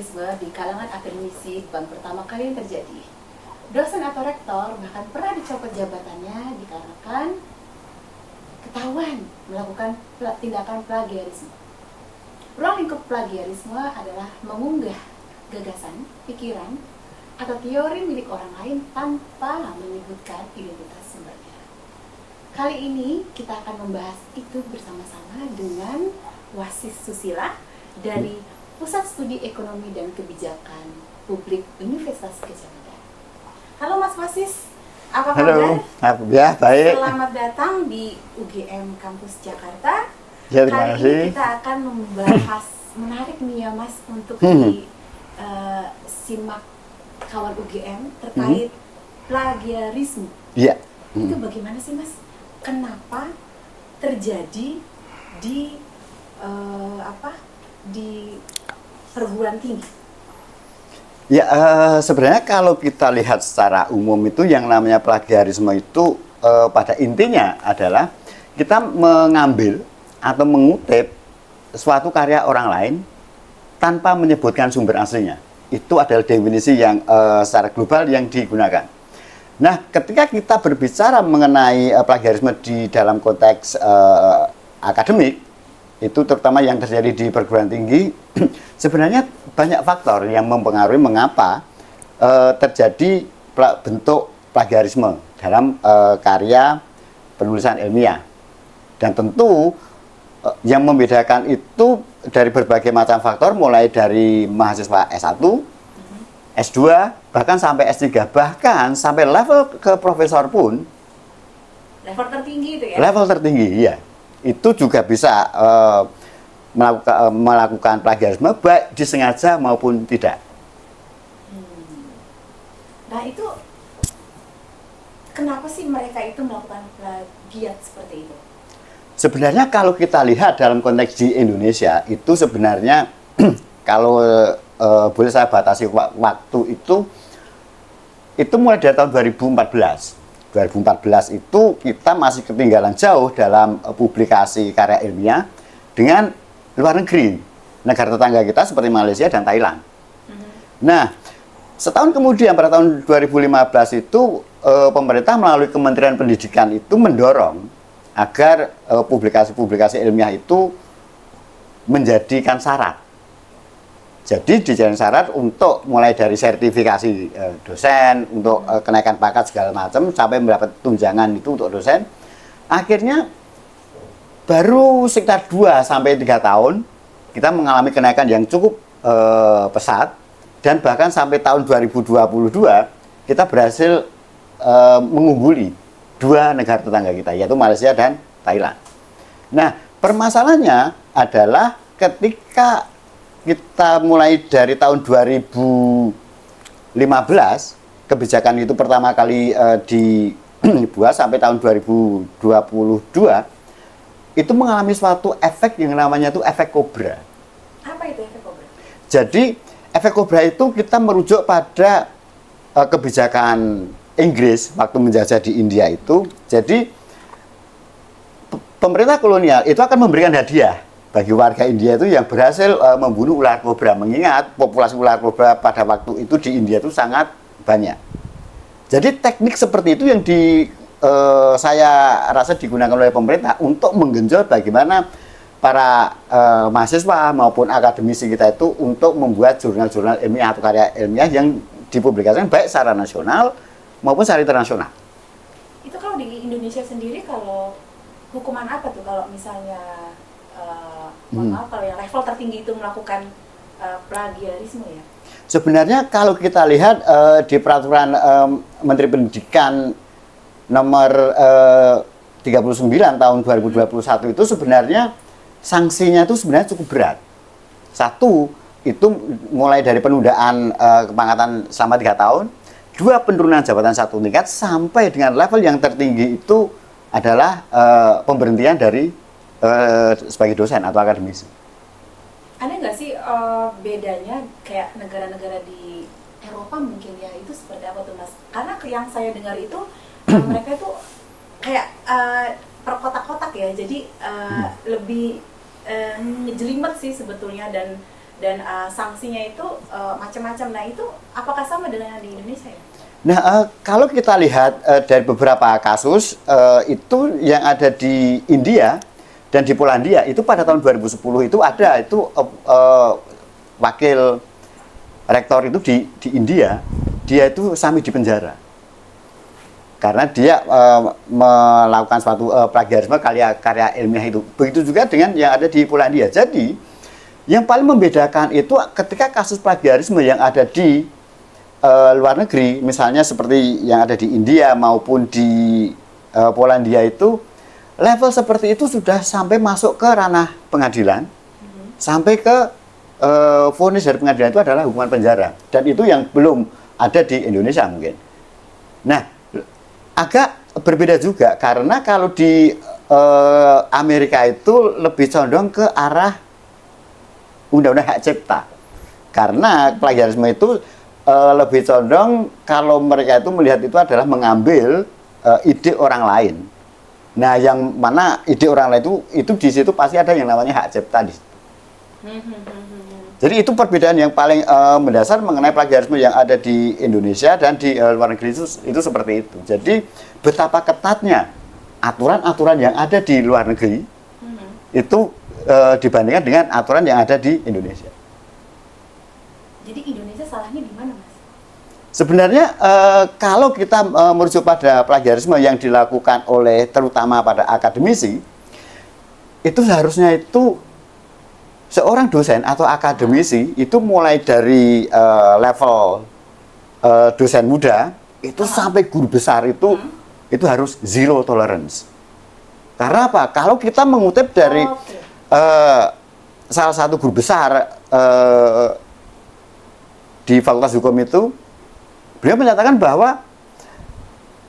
plagiarisme di kalangan akademisi bukan pertama kali yang terjadi. Dosen atau rektor bahkan pernah dicopot jabatannya dikarenakan ketahuan melakukan tindakan plagiarisme. Ruang lingkup plagiarisme adalah mengunggah gagasan, pikiran, atau teori milik orang lain tanpa menyebutkan identitas sumbernya. Kali ini kita akan membahas itu bersama-sama dengan Wasis Susila dari Pusat Studi Ekonomi dan Kebijakan Publik Universitas Gadjah Mada. Halo Mas Wasis, apa kabar? Halo, ya baik. Selamat datang di UGM Kampus Jakarta. Ya, terima Kali kasih. ini kita akan membahas menarik nih ya Mas untuk simak kawan UGM terkait plagiarisme. Iya. Itu bagaimana sih Mas? Kenapa terjadi di di perguruan tinggi? Ya, sebenarnya kalau kita lihat secara umum itu yang namanya plagiarisme itu pada intinya adalah kita mengambil atau mengutip suatu karya orang lain tanpa menyebutkan sumber aslinya. Itu adalah definisi yang secara global yang digunakan. Nah, ketika kita berbicara mengenai plagiarisme di dalam konteks akademik, itu terutama yang terjadi di perguruan tinggi, sebenarnya banyak faktor yang mempengaruhi mengapa terjadi bentuk plagiarisme dalam karya penulisan ilmiah. Dan tentu yang membedakan itu dari berbagai macam faktor, mulai dari mahasiswa S1, S2, bahkan sampai S3, bahkan sampai level ke profesor pun. Level tertinggi itu ya? Level tertinggi, iya. Itu juga bisa melakukan plagiarisme, baik disengaja maupun tidak. Nah itu, kenapa sih mereka itu melakukan plagiat seperti itu? Sebenarnya kalau kita lihat dalam konteks di Indonesia, itu sebenarnya kalau boleh saya batasi waktu itu mulai dari tahun 2014. 2014 itu kita masih ketinggalan jauh dalam publikasi karya ilmiah dengan luar negeri, negara tetangga kita seperti Malaysia dan Thailand. Nah, setahun kemudian pada tahun 2015 itu pemerintah melalui Kementerian Pendidikan itu mendorong agar publikasi-publikasi ilmiah itu menjadikan syarat. Jadi dijadikan syarat untuk mulai dari sertifikasi dosen, untuk kenaikan pangkat segala macam, sampai mendapat tunjangan itu untuk dosen. Akhirnya baru sekitar 2-3 tahun kita mengalami kenaikan yang cukup pesat, dan bahkan sampai tahun 2022 kita berhasil mengungguli 2 negara tetangga kita, yaitu Malaysia dan Thailand. Nah, permasalahannya adalah ketika kita mulai dari tahun 2015, kebijakan itu pertama kali dibuat sampai tahun 2022, itu mengalami suatu efek yang namanya itu efek kobra. Apa itu efek kobra? Jadi, efek kobra itu kita merujuk pada kebijakan Inggris waktu menjajah di India itu. Jadi, pemerintah kolonial itu akan memberikan hadiah bagi warga India itu yang berhasil membunuh ular kobra, mengingat populasi ular kobra pada waktu itu di India itu sangat banyak. Jadi teknik seperti itu yang saya rasa digunakan oleh pemerintah untuk menggenjot bagaimana para mahasiswa maupun akademisi kita itu untuk membuat jurnal-jurnal ilmiah atau karya ilmiah yang dipublikasikan baik secara nasional maupun secara internasional. Itu kalau di Indonesia sendiri, kalau hukuman apa tuh kalau misalnya maaf kalau yang level tertinggi itu melakukan plagiarisme ya? Sebenarnya kalau kita lihat di peraturan Menteri Pendidikan nomor 39 tahun 2021 itu sebenarnya sanksinya itu sebenarnya cukup berat. Satu, itu mulai dari penundaan kepangkatan selama 3 tahun, 2 penurunan jabatan 1 tingkat, sampai dengan level yang tertinggi itu adalah pemberhentian dari sebagai dosen atau akademisi. Ada nggak sih bedanya kayak negara-negara di Eropa mungkin ya, itu seperti apa tuh Mas? Karena yang saya dengar itu mereka itu kayak per kotak-kotak ya, jadi lebih ngejelimet sih sebetulnya, dan dan sanksinya itu macam-macam. Nah itu apakah sama dengan yang di Indonesia ya? Nah, kalau kita lihat dari beberapa kasus itu yang ada di India dan di Polandia itu pada tahun 2010 itu ada itu wakil rektor itu di India, dia itu sampai di penjara karena dia melakukan suatu plagiarisme karya ilmiah itu. Begitu juga dengan yang ada di Polandia. Jadi yang paling membedakan itu ketika kasus plagiarisme yang ada di luar negeri, misalnya seperti yang ada di India maupun di Polandia itu, level seperti itu sudah sampai masuk ke ranah pengadilan, sampai ke vonis dari pengadilan itu adalah hukuman penjara, dan itu yang belum ada di Indonesia mungkin. Nah, agak berbeda juga karena kalau di Amerika itu lebih condong ke arah undang-undang hak cipta, karena plagiarisme itu lebih condong kalau mereka itu melihat itu adalah mengambil ide orang lain. Nah, yang mana ide orang lain itu di situ pasti ada yang namanya hak cipta di situ. Jadi itu perbedaan yang paling mendasar mengenai plagiarisme yang ada di Indonesia dan di luar negeri itu seperti itu. Jadi betapa ketatnya aturan-aturan yang ada di luar negeri itu dibandingkan dengan aturan yang ada di Indonesia. Jadi Indonesia salahnya di mana, Mas? Sebenarnya kalau kita merujuk pada plagiarisme yang dilakukan oleh terutama pada akademisi, itu seharusnya itu seorang dosen atau akademisi itu mulai dari level dosen muda itu sampai guru besar itu harus zero tolerance. Karena apa? Kalau kita mengutip dari salah satu guru besar di Fakultas Hukum itu, beliau menyatakan bahwa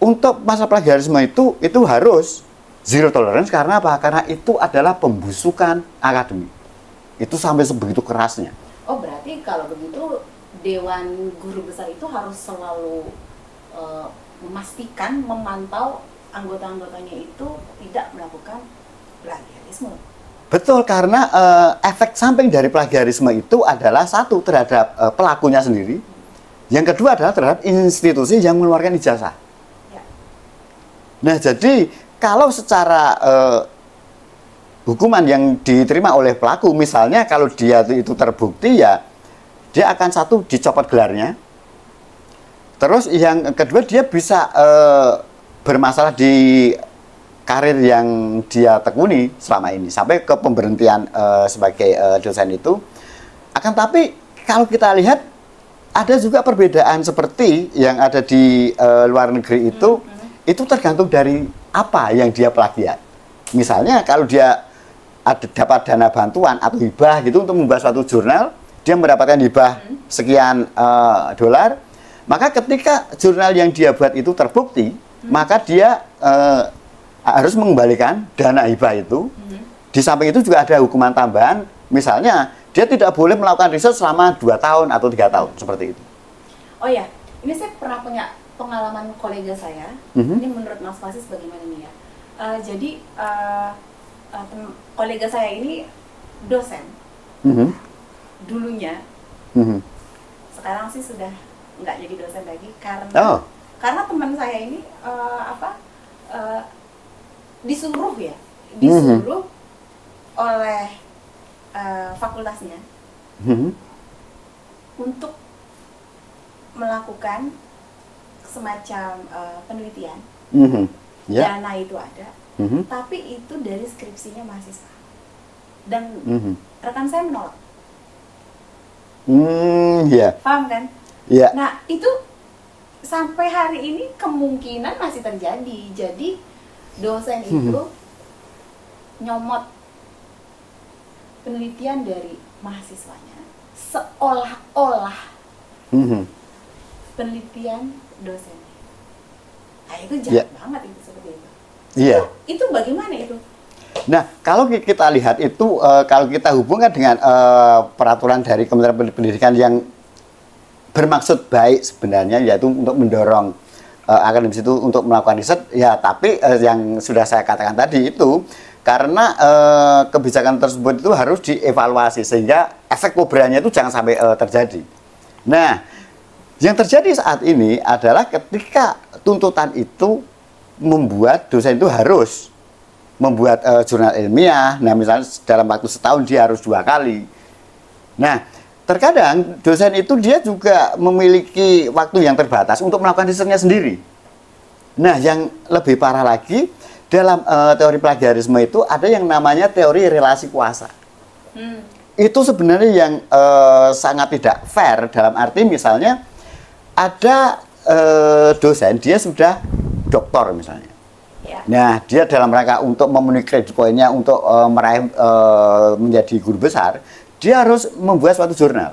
untuk masa plagiarisme itu harus zero tolerance. Karena apa? Karena itu adalah pembusukan akademik. Itu sampai sebegitu kerasnya. Oh, berarti kalau begitu Dewan Guru Besar itu harus selalu memastikan, memantau anggota-anggotanya itu tidak melakukan plagiarisme. Betul, karena efek samping dari plagiarisme itu adalah satu terhadap pelakunya sendiri, yang kedua adalah terhadap institusi yang mengeluarkan ijazah. Ya. Nah, jadi kalau secara hukuman yang diterima oleh pelaku, misalnya kalau dia itu terbukti, ya dia akan satu dicopot gelarnya, terus yang kedua dia bisa bermasalah di karir yang dia tekuni selama ini sampai ke pemberhentian sebagai dosen itu. Akan tapi kalau kita lihat ada juga perbedaan seperti yang ada di luar negeri itu tergantung dari apa yang dia plagiat. Misalnya kalau dia dapat dana bantuan atau hibah gitu untuk membuat suatu jurnal, dia mendapatkan hibah sekian dolar, maka ketika jurnal yang dia buat itu terbukti, maka dia harus mengembalikan dana hibah itu. Di samping itu juga ada hukuman tambahan, misalnya dia tidak boleh melakukan riset selama 2 tahun atau 3 tahun, seperti itu. Oh ya, ini saya pernah punya pengalaman kolega saya. Ini menurut Mas Fasis bagaimana nih ya? Jadi kolega saya ini dosen dulunya, sekarang sih sudah nggak jadi dosen lagi karena teman saya ini disuruh oleh fakultasnya untuk melakukan semacam penelitian. Dana itu ada, tapi itu dari skripsinya mahasiswa, dan rekan saya menolak. Paham kan? Nah, itu sampai hari ini kemungkinan masih terjadi. Jadi dosen itu nyomot penelitian dari mahasiswanya seolah-olah penelitian dosennya. Nah, itu jahat banget itu seperti itu. Itu bagaimana itu? Nah, kalau kita lihat itu, kalau kita hubungkan dengan peraturan dari Kementerian Pendidikan yang bermaksud baik sebenarnya, yaitu untuk mendorong akademis itu untuk melakukan riset, ya tapi yang sudah saya katakan tadi itu, karena kebijakan tersebut itu harus dievaluasi sehingga efek kobranya itu jangan sampai terjadi. Nah, yang terjadi saat ini adalah ketika tuntutan itu membuat dosen itu harus membuat jurnal ilmiah. Nah, misalnya dalam waktu setahun dia harus 2 kali. Nah, terkadang dosen itu dia juga memiliki waktu yang terbatas untuk melakukan risetnya sendiri. Nah, yang lebih parah lagi, dalam teori plagiarisme itu ada yang namanya teori relasi kuasa. Itu sebenarnya yang sangat tidak fair, dalam arti misalnya ada dosen, dia sudah doktor misalnya. Ya. Nah, dia dalam rangka untuk memenuhi kredit poinnya untuk meraih menjadi guru besar, dia harus membuat suatu jurnal.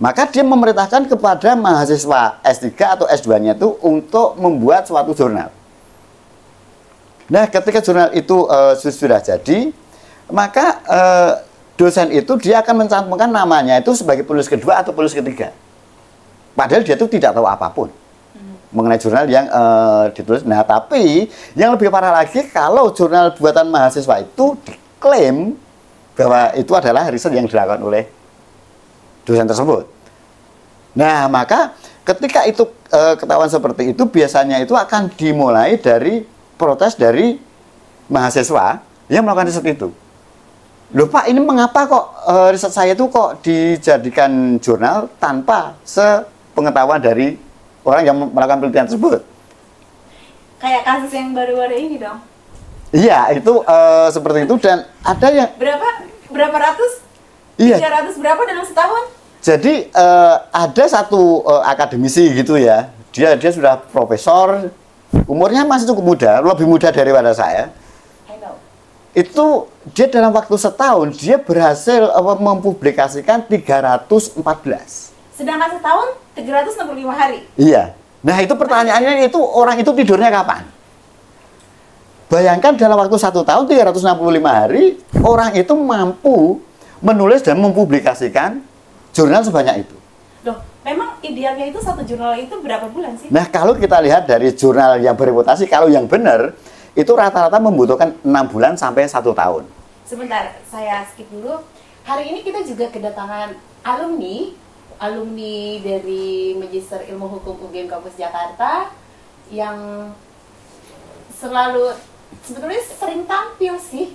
Maka dia memerintahkan kepada mahasiswa S3 atau S2-nya itu untuk membuat suatu jurnal. Nah, ketika jurnal itu sudah jadi, maka dosen itu dia akan mencantumkan namanya itu sebagai penulis kedua atau penulis ketiga. Padahal dia itu tidak tahu apapun mengenai jurnal yang ditulis. Nah, tapi yang lebih parah lagi kalau jurnal buatan mahasiswa itu diklaim bahwa itu adalah riset yang dilakukan oleh dosen tersebut. Nah, maka ketika itu ketahuan seperti itu, biasanya itu akan dimulai dari protes dari mahasiswa yang melakukan riset itu. Loh Pak, ini mengapa kok riset saya itu kok dijadikan jurnal tanpa sepengetahuan dari orang yang melakukan penelitian tersebut? Kayak kasus yang baru-baru ini dong. Iya, itu seperti itu, dan ada yang berapa ratus? Iya. 300 berapa dalam setahun? Jadi ada satu akademisi gitu ya. Dia sudah profesor, umurnya masih cukup muda, lebih muda daripada saya. Itu dia dalam waktu setahun dia berhasil mempublikasikan 314. Sedangkan setahun 365 hari. Iya. Nah, itu pertanyaannya, itu orang itu tidurnya kapan? Bayangkan dalam waktu 1 tahun 365 hari orang itu mampu menulis dan mempublikasikan jurnal sebanyak itu. Loh, memang idealnya itu satu jurnal itu berapa bulan sih? Nah, kalau kita lihat dari jurnal yang bereputasi, kalau yang benar itu rata-rata membutuhkan 6 bulan sampai 1 tahun. Sebentar, saya skip dulu. Hari ini kita juga kedatangan alumni dari Magister Ilmu Hukum UGM Kampus Jakarta yang sebetulnya sering tampil sih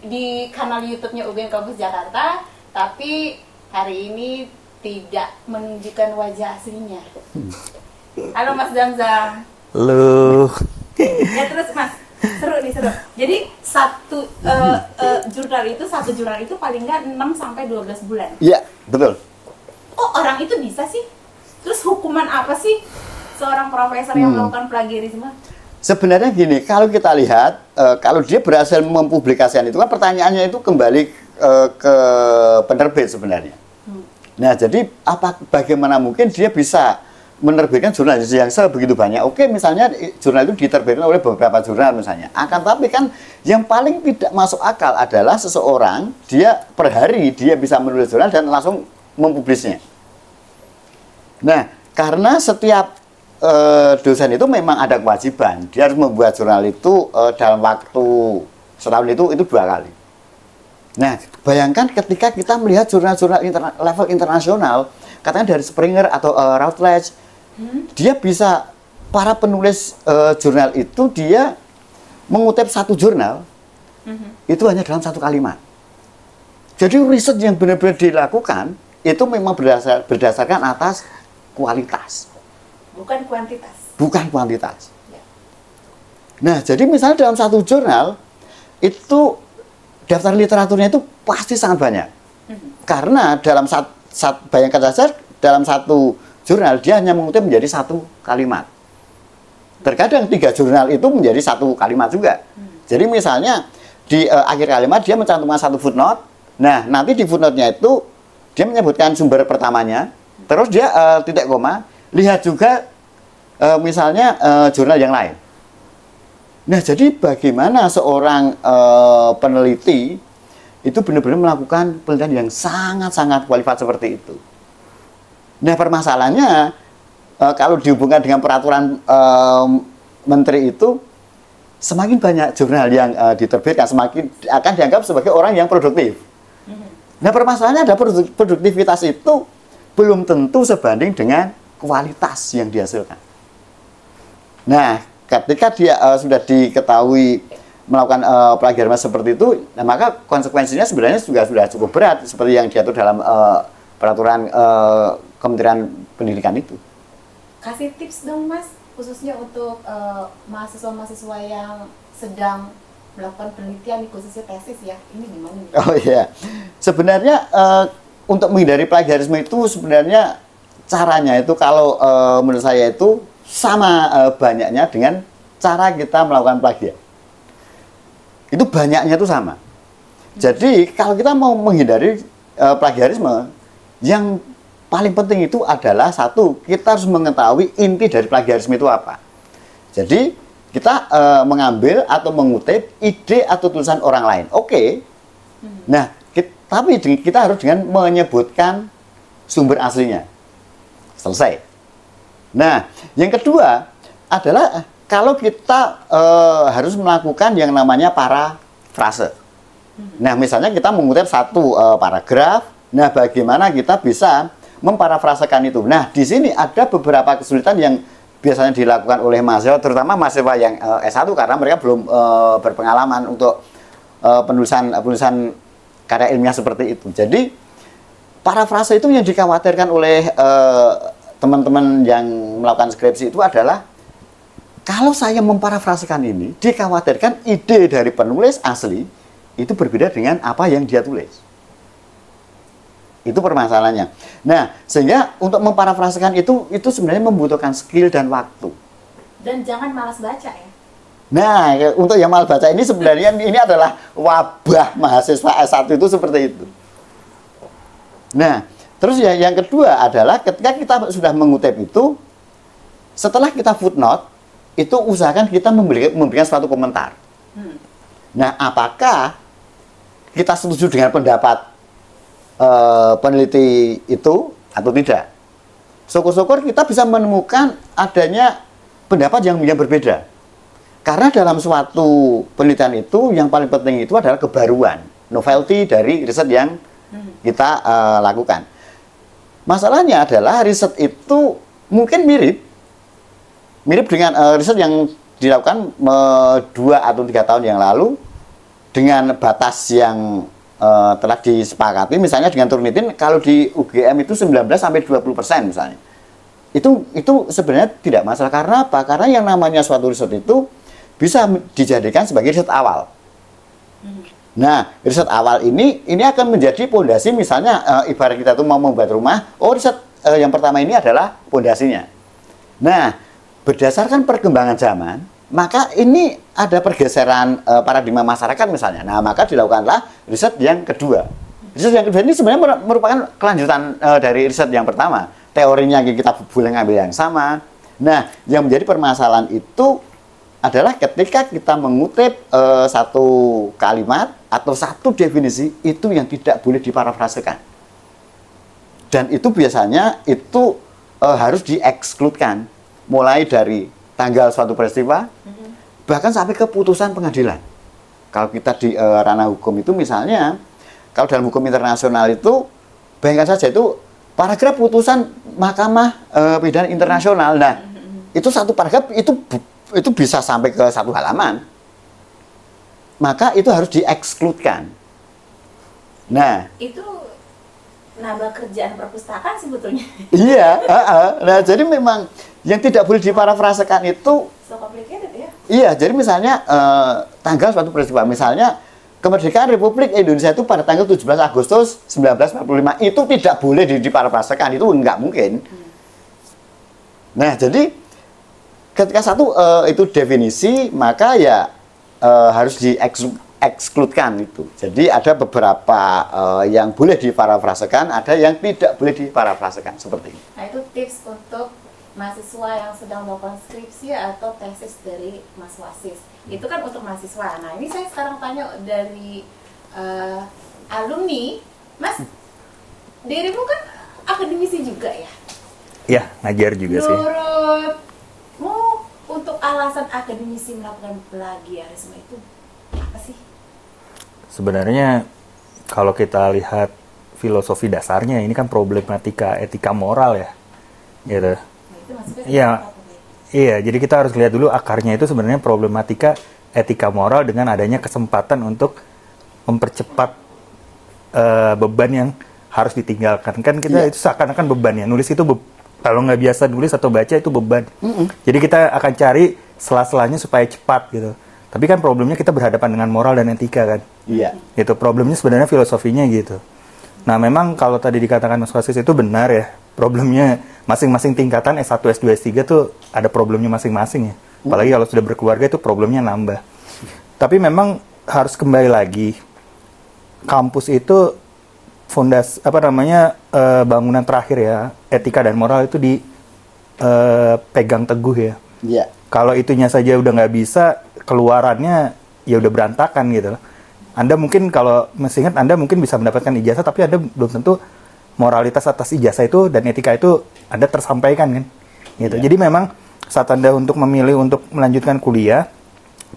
di kanal YouTube-nya UGM Kampus Jakarta, tapi hari ini tidak menunjukkan wajah aslinya. Halo Mas Zamzam. Halo. Ya terus Mas, seru. Jadi satu jurnal itu paling nggak 6 sampai 12 bulan. Iya, betul. Oh, orang itu bisa sih? Terus hukuman apa sih seorang profesor yang melakukan plagiarisme? Sebenarnya gini, kalau kita lihat, kalau dia berhasil mempublikasikan itu kan pertanyaannya itu kembali ke penerbit sebenarnya. Nah, jadi bagaimana mungkin dia bisa menerbitkan jurnal yang sebegitu banyak? Oke, misalnya jurnal itu diterbitkan oleh beberapa jurnal misalnya. Akan tapi kan yang paling tidak masuk akal adalah seseorang, dia per hari dia bisa menulis jurnal dan langsung mempublisnya. Nah, karena setiap dosen itu memang ada kewajiban, dia harus membuat jurnal itu dalam waktu setahun itu 2 kali. Nah, bayangkan ketika kita melihat jurnal-jurnal level internasional, katanya dari Springer atau Routledge, dia bisa, para penulis jurnal itu dia mengutip satu jurnal itu hanya dalam 1 kalimat. Jadi riset yang benar-benar dilakukan itu memang berdasarkan atas kualitas. Bukan kuantitas. Bukan kuantitas. Ya. Nah, jadi misalnya dalam satu jurnal itu daftar literaturnya itu pasti sangat banyak. Karena dalam bayangkan saja dalam satu jurnal dia hanya mengutip menjadi 1 kalimat. Terkadang 3 jurnal itu menjadi 1 kalimat juga. Jadi misalnya di akhir kalimat dia mencantumkan 1 footnote. Nah, nanti di footnote-nya itu dia menyebutkan sumber pertamanya, terus dia titik koma. Lihat juga misalnya jurnal yang lain. Nah, jadi bagaimana seorang peneliti itu benar-benar melakukan penelitian yang sangat-sangat kualitas seperti itu. Nah, permasalahannya kalau dihubungkan dengan peraturan menteri itu, semakin banyak jurnal yang diterbitkan, semakin akan dianggap sebagai orang yang produktif. Nah, permasalahannya ada produktivitas itu belum tentu sebanding dengan kualitas yang dihasilkan. Nah, ketika dia sudah diketahui melakukan plagiarisme seperti itu, nah, maka konsekuensinya sebenarnya juga sudah cukup berat seperti yang diatur dalam peraturan Kementerian Pendidikan itu. Kasih tips dong Mas, khususnya untuk mahasiswa-mahasiswa yang sedang melakukan penelitian, khususnya tesis ya, ini gimana nih? Oh iya, sebenarnya untuk menghindari plagiarisme itu sebenarnya caranya itu kalau menurut saya itu sama banyaknya dengan cara kita melakukan plagiat. Itu banyaknya itu sama. Jadi kalau kita mau menghindari plagiarisme, yang paling penting itu adalah satu, kita harus mengetahui inti dari plagiarisme itu apa. Jadi kita mengambil atau mengutip ide atau tulisan orang lain. Oke. Nah, tapi kita harus dengan menyebutkan sumber aslinya. Selesai. Nah, yang kedua adalah kalau kita harus melakukan yang namanya parafrase. Nah, misalnya kita mengutip satu paragraf, nah bagaimana kita bisa memparafrasekan itu. Nah, di sini ada beberapa kesulitan yang biasanya dilakukan oleh mahasiswa, terutama mahasiswa yang S1 karena mereka belum berpengalaman untuk penulisan karya ilmiah seperti itu. Jadi parafrase itu yang dikhawatirkan oleh teman-teman yang melakukan skripsi itu adalah kalau saya memparafrasekan ini, dikhawatirkan ide dari penulis asli itu berbeda dengan apa yang dia tulis. Itu permasalahannya. Nah, sehingga untuk memparafrasekan itu sebenarnya membutuhkan skill dan waktu. Dan jangan malas baca ya. Nah, untuk yang malas baca ini sebenarnya ini adalah wabah mahasiswa S1 itu seperti itu. Nah, terus ya yang kedua adalah ketika kita sudah mengutip itu, setelah kita footnote, itu usahakan kita memberikan suatu komentar. Nah, apakah kita setuju dengan pendapat peneliti itu atau tidak? Syukur-syukur kita bisa menemukan adanya pendapat yang berbeda. Karena dalam suatu penelitian itu yang paling penting itu adalah kebaruan, novelty dari riset yang kita lakukan. Masalahnya adalah riset itu mungkin mirip dengan riset yang dilakukan 2 atau 3 tahun yang lalu dengan batas yang telah disepakati, misalnya dengan Turnitin kalau di UGM itu 19-20% misalnya. Itu sebenarnya tidak masalah. Karena apa? Karena yang namanya suatu riset itu bisa dijadikan sebagai riset awal. Nah, riset awal ini akan menjadi pondasi, misalnya ibarat kita tuh mau membuat rumah, riset yang pertama ini adalah pondasinya. Nah, berdasarkan perkembangan zaman, maka ini ada pergeseran paradigma masyarakat misalnya. Nah, maka dilakukanlah riset yang kedua. Riset yang kedua ini sebenarnya merupakan kelanjutan dari riset yang pertama. Teorinya kita boleh ngambil yang sama. Nah, yang menjadi permasalahan itu adalah ketika kita mengutip satu kalimat atau satu definisi itu yang tidak boleh diparafrasekan. Dan itu biasanya itu harus diekskludkan mulai dari tanggal suatu peristiwa bahkan sampai ke putusan pengadilan. Kalau kita di ranah hukum itu misalnya, kalau dalam hukum internasional itu bayangkan saja itu paragraf putusan Mahkamah Pidana Internasional. Nah, itu satu paragraf itu bisa sampai ke 1 halaman. Maka itu harus diekskludkan. Nah, itu nambah kerjaan perpustakaan sebetulnya. Iya, nah jadi memang yang tidak boleh diparafrasekan itu So complicated ya. iya, jadi misalnya tanggal suatu peristiwa, misalnya kemerdekaan Republik Indonesia itu pada tanggal 17 Agustus 1945 itu tidak boleh diparafrasekan, itu nggak mungkin. Nah, jadi ketika satu itu definisi, maka ya harus diekskludkan itu. Jadi ada beberapa yang boleh diparafrasekan, ada yang tidak boleh diparafrasekan seperti ini. Nah, itu tips untuk mahasiswa yang sedang melakukan skripsi atau tesis dari Mas Wasis. Itu kan untuk mahasiswa. Nah, ini saya sekarang tanya dari alumni. Mas, dirimu kan akademisi juga ya? Iya, ngajar juga sih. Menurutmu untuk alasan akademisi melakukan plagiarisme itu apa sih? Sebenarnya kalau kita lihat filosofi dasarnya. Ini kan problematika etika moral ya, gitu. Nah, itu maksudnya Iya, apa tuh? iya. Jadi kita harus lihat dulu akarnya itu sebenarnya problematika etika moral dengan adanya kesempatan untuk mempercepat beban yang harus ditinggalkan. Kan kita itu seakan-akan beban ya. Nulis itu kalau nggak biasa nulis atau baca itu beban. Jadi kita akan cari sela-selanya supaya cepat gitu. Tapi kan problemnya kita berhadapan dengan moral dan etika kan. Iya. Itu problemnya sebenarnya filosofinya gitu. Nah memang kalau tadi dikatakan Mas Wasis itu benar ya. Problemnya masing-masing tingkatan S1, S2, S3 tuh ada problemnya masing-masing ya. Apalagi kalau sudah berkeluarga itu problemnya nambah. Tapi memang harus kembali lagi. Kampus itu bangunan terakhir ya. Etika dan moral itu dipegang teguh ya. Iya. Kalau itunya saja udah nggak bisa, keluarannya ya udah berantakan gitu. Anda mungkin kalau masih ingat Anda mungkin bisa mendapatkan ijazah, tapi Anda belum tentu moralitas atas ijazah itu dan etika itu Anda tersampaikan kan. Gitu. Iya. Jadi memang saat Anda untuk memilih untuk melanjutkan kuliah,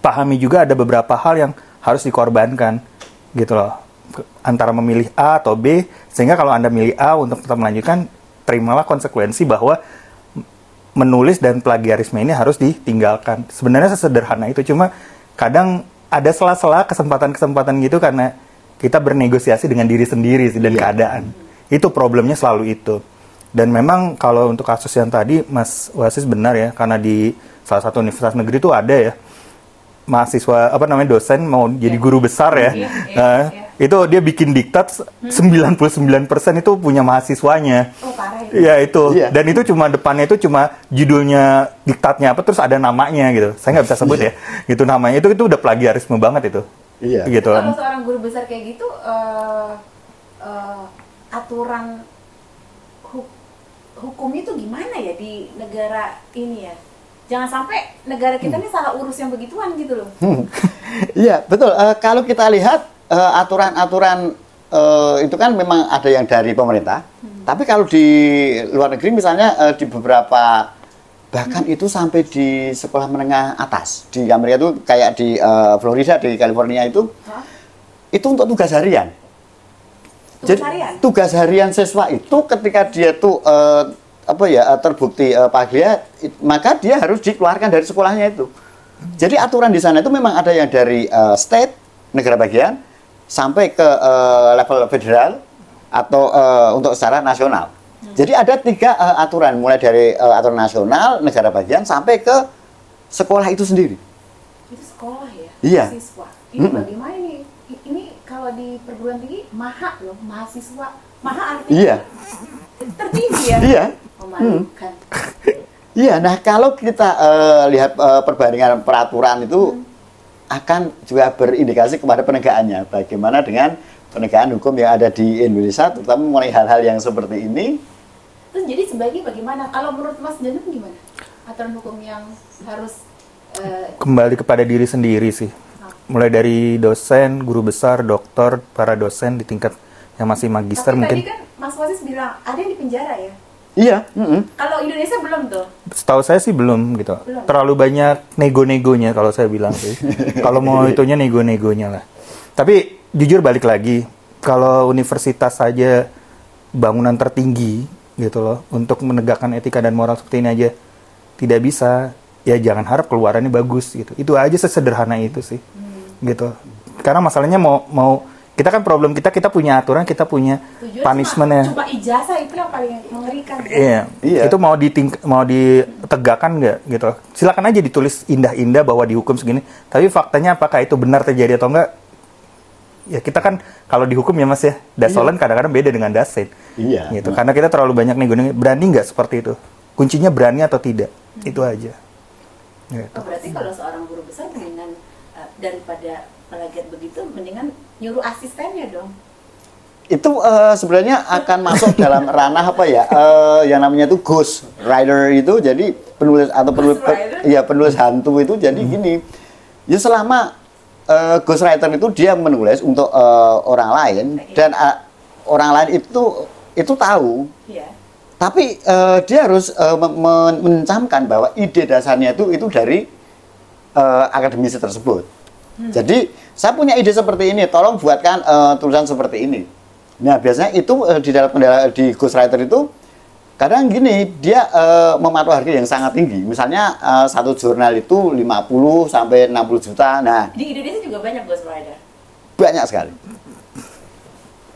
pahami juga ada beberapa hal yang harus dikorbankan gitu loh. Antara memilih A atau B, sehingga kalau Anda milih A untuk tetap melanjutkan, terimalah konsekuensi bahwa menulis dan plagiarisme ini harus ditinggalkan. Sebenarnya sesederhana itu, cuma kadang ada sela-sela kesempatan-kesempatan gitu karena kita bernegosiasi dengan diri sendiri sih, dan keadaan. Itu problemnya selalu itu. Dan memang kalau untuk kasus yang tadi, Mas Wasis benar ya, karena di salah satu universitas negeri itu ada ya, mahasiswa, dosen mau jadi guru besar ya. Itu dia bikin diktat, 99% itu punya mahasiswanya. Oh, parah itu. Iya itu. Iya. Dan itu cuma depannya itu cuma judulnya diktatnya apa terus ada namanya gitu. Saya nggak bisa sebut ya. Gitu namanya itu udah plagiarisme banget itu. Iya. Gitu. Kalau seorang guru besar kayak gitu, aturan hukumnya itu gimana ya di negara ini ya? Jangan sampai negara kita ini salah urus yang begituan gitu loh. Iya, betul. Kalau kita lihat aturan-aturan itu kan memang ada yang dari pemerintah. Tapi kalau di luar negeri misalnya di beberapa bahkan itu sampai di sekolah menengah atas di Amerika itu kayak di Florida, di California itu untuk tugas harian. Tugas harian? Tugas harian siswa itu ketika dia tuh terbukti plagiat, maka dia harus dikeluarkan dari sekolahnya itu. Jadi aturan di sana itu memang ada yang dari state, negara bagian, sampai ke level federal atau untuk secara nasional. Jadi ada 3 aturan, mulai dari aturan nasional, negara bagian, sampai ke sekolah itu sendiri. Itu sekolah ya? Iya. Siswa. Ini bagaimana nih? Ini kalau di perguruan tinggi, maha loh, mahasiswa. Maha artinya Iya. tertinggi ya? Iya. Memalukan. Iya, nah kalau kita lihat perbandingan peraturan itu akan juga berindikasi kepada penegakannya. Bagaimana dengan penegakan hukum yang ada di Indonesia, terutama mengenai hal-hal yang seperti ini. Terus jadi sebaiknya bagaimana? Kalau menurut Mas Janum gimana? Aturan hukum yang harus Kembali kepada diri sendiri sih. Mulai dari dosen, guru besar, dokter, para dosen di tingkat yang masih magister tapi mungkin. tadi kan Mas Wasis bilang ada yang di penjara ya? Iya. Kalau Indonesia belum tuh? Setahu saya sih belum gitu. Belum. Terlalu banyak nego-negonya kalau saya bilang sih. Kalau mau itunya nego-negonya lah. Tapi jujur balik lagi, kalau universitas saja bangunan tertinggi gitu loh, untuk menegakkan etika dan moral seperti ini aja tidak bisa, ya jangan harap keluarannya bagus gitu. Itu aja sesederhana itu sih. Gitu. Karena masalahnya mau kita kan problem kita punya aturan, kita punya punishment-nya. Cuma ijazah itu yang paling mengerikan. Iya. Itu mau ditegakkan nggak gitu. Silakan aja ditulis indah-indah bahwa dihukum segini. Tapi faktanya apakah itu benar terjadi atau enggak? Ya kita kan kalau dihukum ya Mas ya, dasolen kadang-kadang beda dengan dasen. Iya. Gitu. Karena kita terlalu banyak nego-nego. Berani nggak seperti itu? Kuncinya berani atau tidak. Itu aja. Gitu. Oh, berarti kalau seorang guru besar mendingan daripada plagiat begitu, mendingan nyuruh asistennya dong. Itu sebenarnya akan masuk dalam ranah apa ya? Yang namanya itu ghost writer itu, jadi penulis atau penulis hantu itu. Jadi gini, ya selama ghost writer itu dia menulis untuk orang lain dan orang lain itu tahu. Iya. Tapi dia harus mencamkan bahwa ide dasarnya itu dari akademisi tersebut. Jadi saya punya ide seperti ini, tolong buatkan tulisan seperti ini. Nah, biasanya itu di ghostwriter itu kadang gini, dia mematok harga yang sangat tinggi. Misalnya satu jurnal itu 50 sampai 60 juta. Nah, Di Indonesia juga banyak ghostwriter. banyak sekali.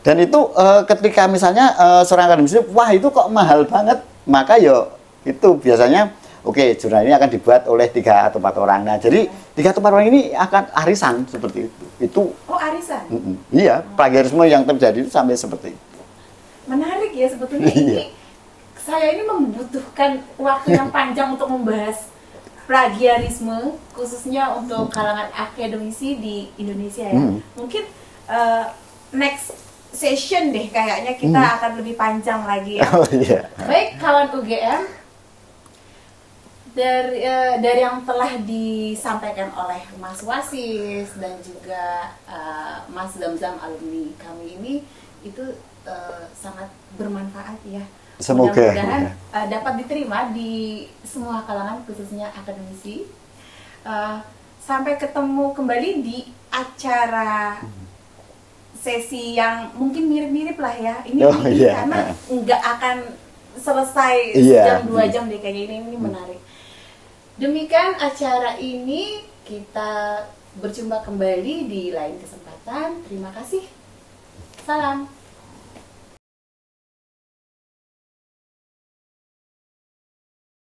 Dan itu ketika misalnya seorang akademisi, wah itu kok mahal banget, maka yo itu biasanya oke, jurnal ini akan dibuat oleh 3 atau 4 orang. Nah, jadi 3 atau 4 orang ini akan arisan seperti itu. Itu Arisan. iya, plagiarisme yang terjadi itu sampai seperti itu. Menarik ya sebetulnya Iya. ini. Saya ini membutuhkan waktu yang panjang untuk membahas plagiarisme, khususnya untuk kalangan akademisi di Indonesia ya. Mungkin next session deh kayaknya kita akan lebih panjang lagi ya. Oh iya. Baik kawan UGM, dari yang telah disampaikan oleh Mas Wasis dan juga Mas Zamzam alumni kami ini itu sangat bermanfaat ya. Semoga. Mudah-mudahan dapat diterima di semua kalangan khususnya akademisi. Sampai ketemu kembali di acara sesi yang mungkin mirip-mirip lah ya. Ini karena nggak akan selesai sejam 2 jam deh kayaknya ini menarik. Demikian acara ini, kita berjumpa kembali di lain kesempatan. Terima kasih. Salam.